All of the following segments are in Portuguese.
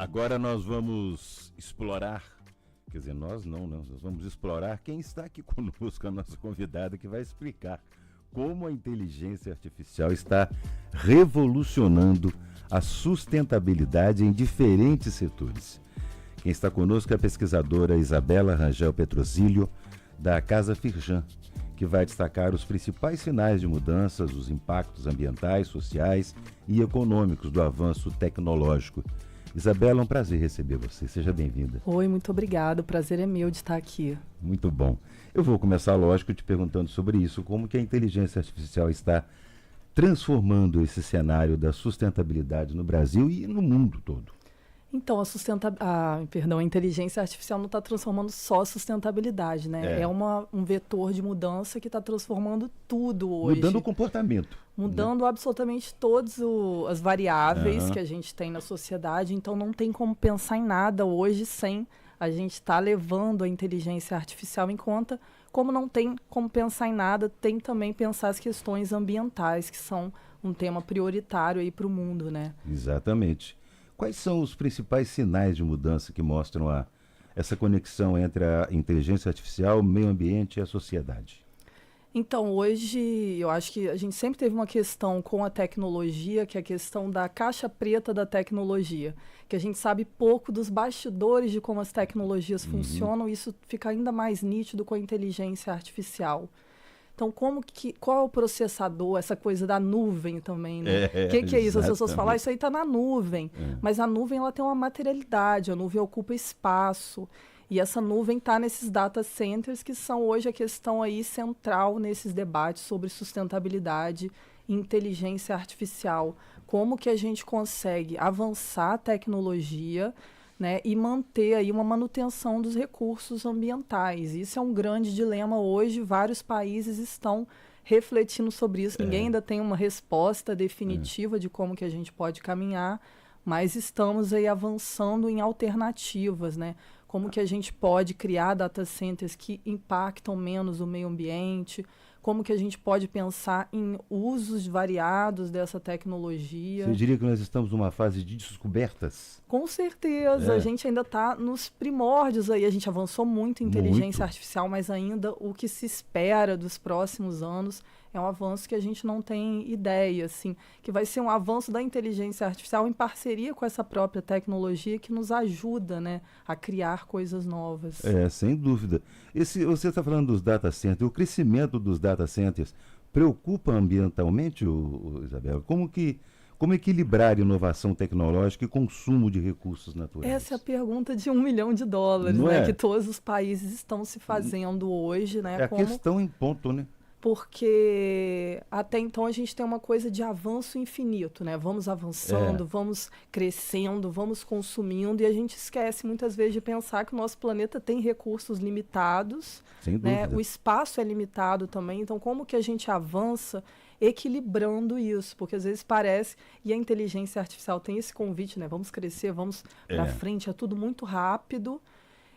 Agora nós vamos explorar, quer dizer, nós vamos explorar quem está aqui conosco, a nossa convidada, que vai explicar como a inteligência artificial está revolucionando a sustentabilidade em diferentes setores. Quem está conosco é a pesquisadora Isabela Rangel Petrosílio, da Casa Firjan, que vai destacar os principais sinais de mudanças, os impactos ambientais, sociais e econômicos do avanço tecnológico. Isabela, é um prazer receber você. Seja bem-vinda. Oi, muito obrigada. O prazer é meu de estar aqui. Muito bom. Eu vou começar, lógico, te perguntando sobre isso, como que a inteligência artificial está transformando esse cenário da sustentabilidade no Brasil e no mundo todo. Então, a inteligência artificial não está transformando só a sustentabilidade, né? É um vetor de mudança que está transformando tudo hoje. Mudando o comportamento. Mudando absolutamente todas as variáveis que a gente tem na sociedade. Então, não tem como pensar em nada hoje sem a gente estar levando a inteligência artificial em conta. Como não tem como pensar em nada, tem também pensar as questões ambientais, que são um tema prioritário aí para o mundo, né? Exatamente. Quais são os principais sinais de mudança que mostram essa conexão entre a inteligência artificial, o meio ambiente e a sociedade? Então, hoje, eu acho que a gente sempre teve uma questão com a tecnologia, que é a questão da caixa preta da tecnologia, que a gente sabe pouco dos bastidores de como as tecnologias funcionam, e isso fica ainda mais nítido com a inteligência artificial. Então, qual é o processador, essa coisa da nuvem também, né? O que é isso? As pessoas falam, isso aí está na nuvem. Mas a nuvem, ela tem uma materialidade, a nuvem ocupa espaço. E essa nuvem está nesses data centers, que são hoje a questão aí central nesses debates sobre sustentabilidade e inteligência artificial. Como que a gente consegue avançar a tecnologia, né, e manter aí uma manutenção dos recursos ambientais. Isso é um grande dilema hoje, vários países estão refletindo sobre isso. Ninguém ainda tem uma resposta definitiva de como que a gente pode caminhar, mas estamos aí avançando em alternativas, né? Como que a gente pode criar data centers que impactam menos o meio ambiente, como que a gente pode pensar em usos variados dessa tecnologia. Você diria que nós estamos numa fase de descobertas? Com certeza, a gente ainda está nos primórdios aí, a gente avançou muito em inteligência artificial, mas ainda o que se espera dos próximos anos é um avanço que a gente não tem ideia, assim, que vai ser um avanço da inteligência artificial em parceria com essa própria tecnologia que nos ajuda, né, a criar coisas novas. Sem dúvida. Você está falando dos data centers, o crescimento dos data centers preocupa ambientalmente, Isabela? Como equilibrar inovação tecnológica e consumo de recursos naturais? Essa é a pergunta de $1 milhão, né, que todos os países estão se fazendo hoje, né? É a questão em ponto, né? Porque até então a gente tem uma coisa de avanço infinito, né? Vamos avançando, vamos crescendo, vamos consumindo, e a gente esquece muitas vezes de pensar que o nosso planeta tem recursos limitados, sem né? dúvida. O espaço é limitado também, então como que a gente avança equilibrando isso? Porque às vezes parece, e a inteligência artificial tem esse convite, né? Vamos crescer, vamos para frente, é tudo muito rápido.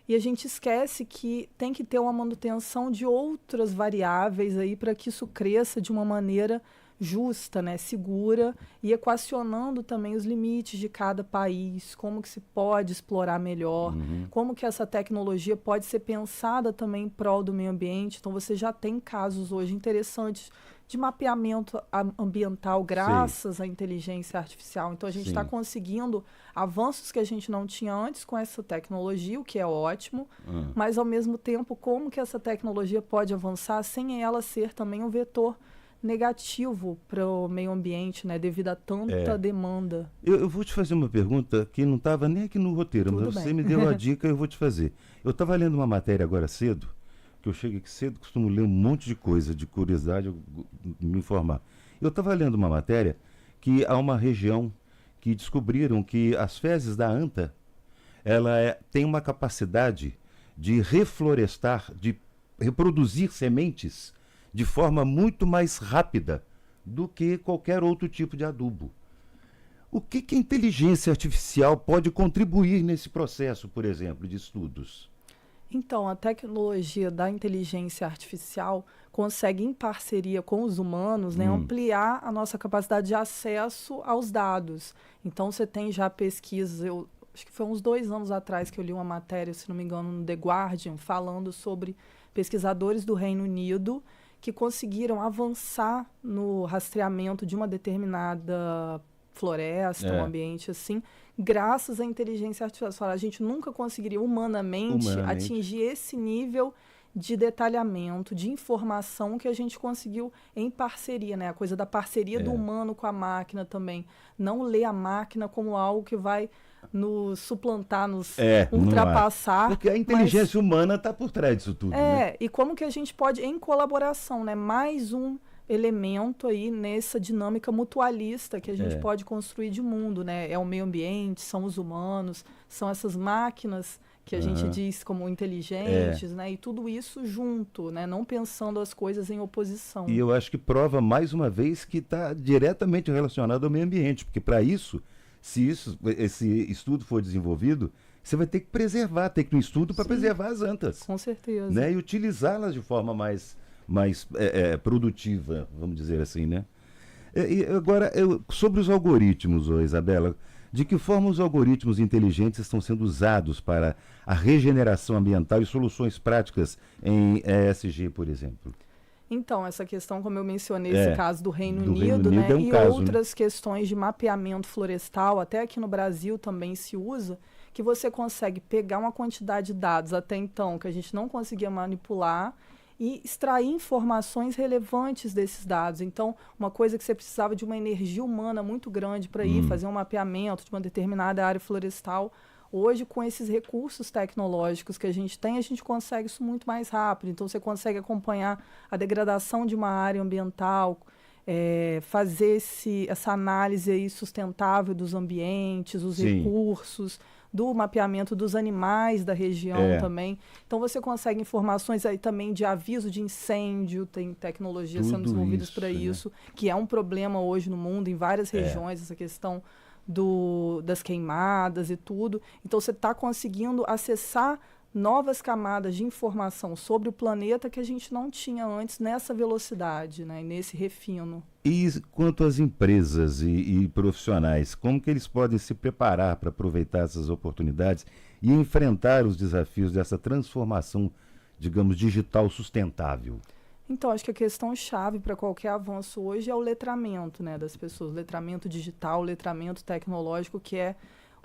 E a gente esquece que tem que ter uma manutenção de outras variáveis aí para que isso cresça de uma maneira justa, né, segura, e equacionando também os limites de cada país, como que se pode explorar melhor, como que essa tecnologia pode ser pensada também em prol do meio ambiente. Então você já tem casos hoje interessantes de mapeamento ambiental graças à inteligência artificial. Então a gente está conseguindo avanços que a gente não tinha antes com essa tecnologia, o que é ótimo, mas ao mesmo tempo como que essa tecnologia pode avançar sem ela ser também um vetor negativo para o meio ambiente, né, devido a tanta demanda. Eu vou te fazer uma pergunta que não estava nem aqui no roteiro, Tudo mas bem. você me deu a dica, eu vou te fazer. Eu estava lendo uma matéria agora cedo, que eu chego aqui cedo, costumo ler um monte de coisa, de curiosidade, me informar. Eu estava lendo uma matéria que há uma região que descobriram que as fezes da anta, ela tem uma capacidade de reflorestar, de reproduzir sementes de forma muito mais rápida do que qualquer outro tipo de adubo. O que a inteligência artificial pode contribuir nesse processo, por exemplo, de estudos? Então, a tecnologia da inteligência artificial consegue, em parceria com os humanos, né, ampliar a nossa capacidade de acesso aos dados. Então, você tem já pesquisas, acho que foi uns 2 anos atrás que eu li uma matéria, se não me engano, no The Guardian, falando sobre pesquisadores do Reino Unido que conseguiram avançar no rastreamento de uma determinada floresta, um ambiente assim, graças à inteligência artificial. A gente nunca conseguiria humanamente atingir esse nível de detalhamento, de informação que a gente conseguiu em parceria, né? A coisa da parceria do humano com a máquina também. Não ler a máquina como algo que vai nos suplantar, nos ultrapassar. Porque a inteligência humana está por trás disso tudo. Né? E como que a gente pode, em colaboração, né? Mais um elemento aí nessa dinâmica mutualista que a gente pode construir de mundo, né? É o meio ambiente, são os humanos, são essas máquinas que a gente diz como inteligentes, né? E tudo isso junto, né? Não pensando as coisas em oposição. E eu acho que prova mais uma vez que está diretamente relacionado ao meio ambiente, porque para isso, se esse estudo for desenvolvido, você vai ter que preservar, ter que ir no estudo para preservar as antas. Com certeza. Né? E utilizá-las de forma mais produtiva, vamos dizer assim, né? E agora, sobre os algoritmos, Isabela, de que forma os algoritmos inteligentes estão sendo usados para a regeneração ambiental e soluções práticas em ESG, por exemplo? Então, essa questão, como eu mencionei, esse caso do Reino Unido, né? E outras questões de mapeamento florestal, até aqui no Brasil também se usa, que você consegue pegar uma quantidade de dados até então que a gente não conseguia manipular e extrair informações relevantes desses dados. Então, uma coisa que você precisava de uma energia humana muito grande para ir fazer um mapeamento de uma determinada área florestal, hoje, com esses recursos tecnológicos que a gente tem, a gente consegue isso muito mais rápido. Então, você consegue acompanhar a degradação de uma área ambiental, fazer essa análise aí sustentável dos ambientes, os recursos, do mapeamento dos animais da região também. Então, você consegue informações aí também de aviso de incêndio, tem tecnologias sendo desenvolvidas para isso, que é um problema hoje no mundo, em várias regiões, essa questão das queimadas e tudo. Então, você está conseguindo acessar novas camadas de informação sobre o planeta que a gente não tinha antes nessa velocidade, né, nesse refino. E quanto às empresas e profissionais, como que eles podem se preparar para aproveitar essas oportunidades e enfrentar os desafios dessa transformação, digamos, digital sustentável? Então, acho que a questão-chave para qualquer avanço hoje é o letramento, né, das pessoas, letramento digital, letramento tecnológico, que é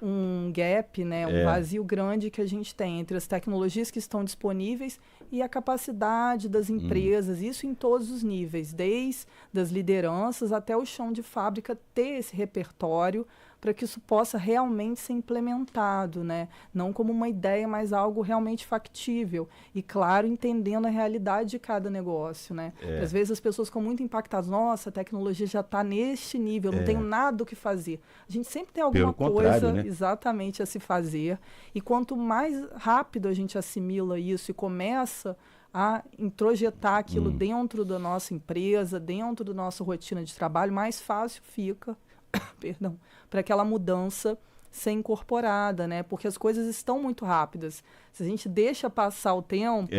um gap, né, um vazio grande que a gente tem entre as tecnologias que estão disponíveis e a capacidade das empresas, isso em todos os níveis, desde as lideranças até o chão de fábrica, ter esse repertório para que isso possa realmente ser implementado, né? Não como uma ideia, mas algo realmente factível. E, claro, entendendo a realidade de cada negócio, né? Às vezes as pessoas ficam muito impactadas. Nossa, a tecnologia já está neste nível, não tenho nada o que fazer. A gente sempre tem alguma coisa, né, exatamente a se fazer. E quanto mais rápido a gente assimila isso e começa a introjetar aquilo dentro da nossa empresa, dentro da nossa rotina de trabalho, mais fácil fica para aquela mudança ser incorporada, né? Porque as coisas estão muito rápidas. Se a gente deixa passar o tempo,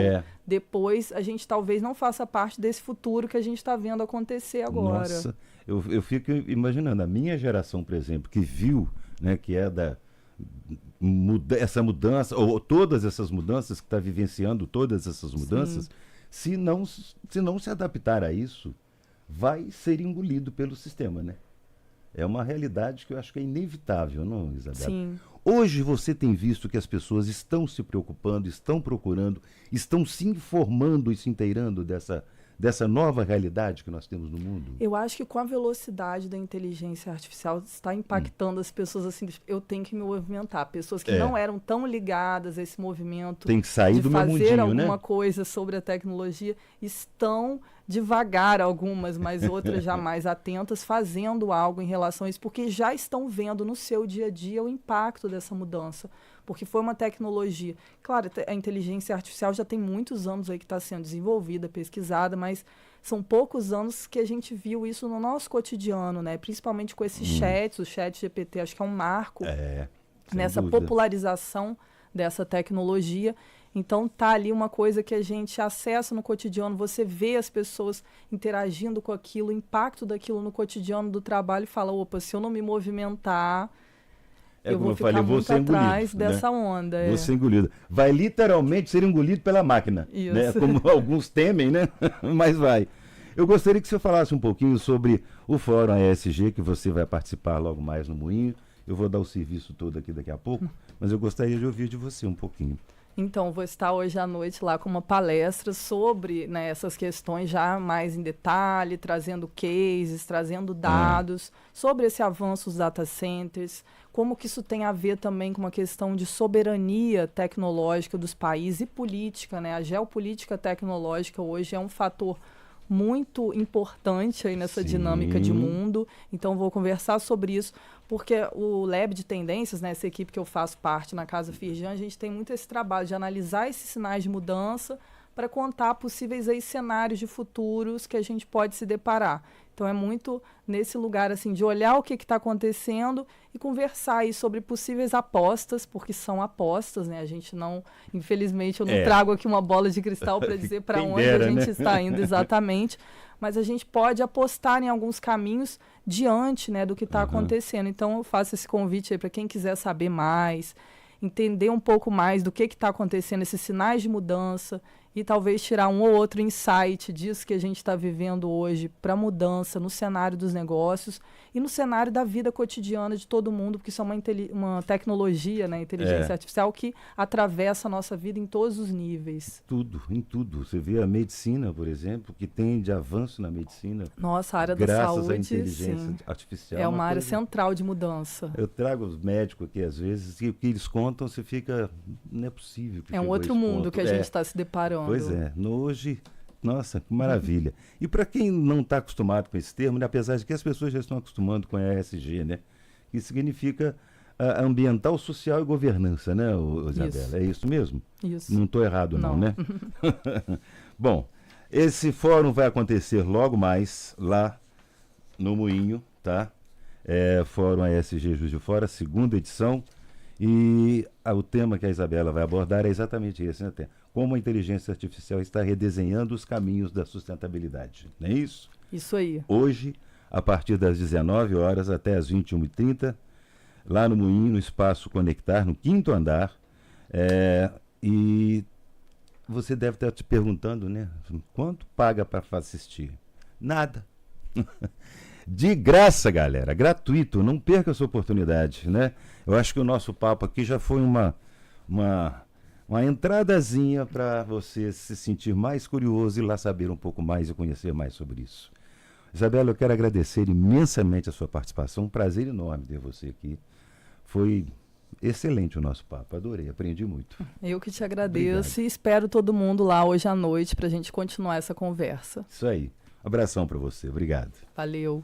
depois a gente talvez não faça parte desse futuro que a gente está vendo acontecer agora. Nossa, eu fico imaginando, a minha geração, por exemplo, que viu, né, que é essa mudança, ou todas essas mudanças, que está vivenciando todas essas mudanças, se não se adaptar a isso, vai ser engolido pelo sistema, né? É uma realidade que eu acho que é inevitável, não, Isabela? Sim. Hoje você tem visto que as pessoas estão se preocupando, estão procurando, estão se informando e se inteirando dessa nova realidade que nós temos no mundo? Eu acho que com a velocidade da inteligência artificial está impactando as pessoas assim, eu tenho que me movimentar. Pessoas que não eram tão ligadas a esse movimento tem que sair do meu mundinho, fazer alguma coisa sobre a tecnologia, estão devagar algumas, mas outras já mais atentas, fazendo algo em relação a isso, porque já estão vendo no seu dia a dia o impacto dessa mudança. Porque foi uma tecnologia. Claro, a inteligência artificial já tem muitos anos aí que está sendo desenvolvida, pesquisada, mas são poucos anos que a gente viu isso no nosso cotidiano, né? Principalmente com esses chats, o chat GPT, acho que é um marco nessa popularização dessa tecnologia. Então, tá ali uma coisa que a gente acessa no cotidiano, você vê as pessoas interagindo com aquilo, o impacto daquilo no cotidiano do trabalho e fala, opa, se eu não me movimentar, eu vou ficar muito atrás dessa onda. Vou ser engolido. Vai literalmente ser engolido pela máquina, né? Como alguns temem, né? Mas vai. Eu gostaria que você falasse um pouquinho sobre o Fórum ESG, que você vai participar logo mais no Moinho. Eu vou dar o serviço todo aqui daqui a pouco, mas eu gostaria de ouvir de você um pouquinho. Então, vou estar hoje à noite lá com uma palestra sobre, né, essas questões já mais em detalhe, trazendo cases, trazendo dados sobre esse avanço dos data centers, como que isso tem a ver também com uma questão de soberania tecnológica dos países e política, né? A geopolítica tecnológica hoje é um fator muito importante aí nessa dinâmica de mundo. Então, vou conversar sobre isso, porque o Lab de Tendências, né, essa equipe que eu faço parte na Casa Firjan, a gente tem muito esse trabalho de analisar esses sinais de mudança para contar possíveis aí cenários de futuros que a gente pode se deparar. Então, é muito nesse lugar assim de olhar o que está acontecendo e conversar aí sobre possíveis apostas, porque são apostas, né? A gente não, infelizmente, eu não trago aqui uma bola de cristal para dizer para onde a gente está indo exatamente, mas a gente pode apostar em alguns caminhos diante, né, do que está acontecendo. Então, eu faço esse convite aí para quem quiser saber mais, entender um pouco mais do que está acontecendo, esses sinais de mudança, e talvez tirar um ou outro insight disso que a gente está vivendo hoje para mudança no cenário dos negócios e no cenário da vida cotidiana de todo mundo, porque isso é uma tecnologia, né, inteligência artificial, que atravessa a nossa vida em todos os níveis. Tudo, em tudo. Você vê a medicina, por exemplo, que tem de avanço na medicina. Nossa, a área da saúde, graças à inteligência artificial. É uma área central de mudança. Eu trago os médicos aqui, às vezes, e o que eles contam, você fica... Não é possível que é um outro mundo que a gente está se deparando. Pois é. Hoje, nossa, que maravilha. E para quem não está acostumado com esse termo, né, apesar de que as pessoas já estão acostumando com a ESG, né? Que significa ambiental, social e governança, né, Isabela? Isso. É isso mesmo? Isso. Não estou errado não, né? Bom, esse fórum vai acontecer logo mais lá no Moinho, tá? Fórum ESG Juiz de Fora, 2ª edição. E o tema que a Isabela vai abordar é exatamente esse, né, como a inteligência artificial está redesenhando os caminhos da sustentabilidade. Não é isso? Isso aí. Hoje, a partir das 19 horas até as 21h30, lá no Moinho, no Espaço Conectar, no 5º andar. E você deve estar te perguntando, né? Quanto paga para assistir? Nada. De graça, galera, gratuito, não perca essa oportunidade, né? Eu acho que o nosso papo aqui já foi uma entradazinha para você se sentir mais curioso e lá saber um pouco mais e conhecer mais sobre isso. Isabela, eu quero agradecer imensamente a sua participação, um prazer enorme ter você aqui. Foi excelente o nosso papo, adorei, aprendi muito. Eu que te agradeço. Obrigado. E espero todo mundo lá hoje à noite para a gente continuar essa conversa. Isso aí. Abração para você, obrigado. Valeu.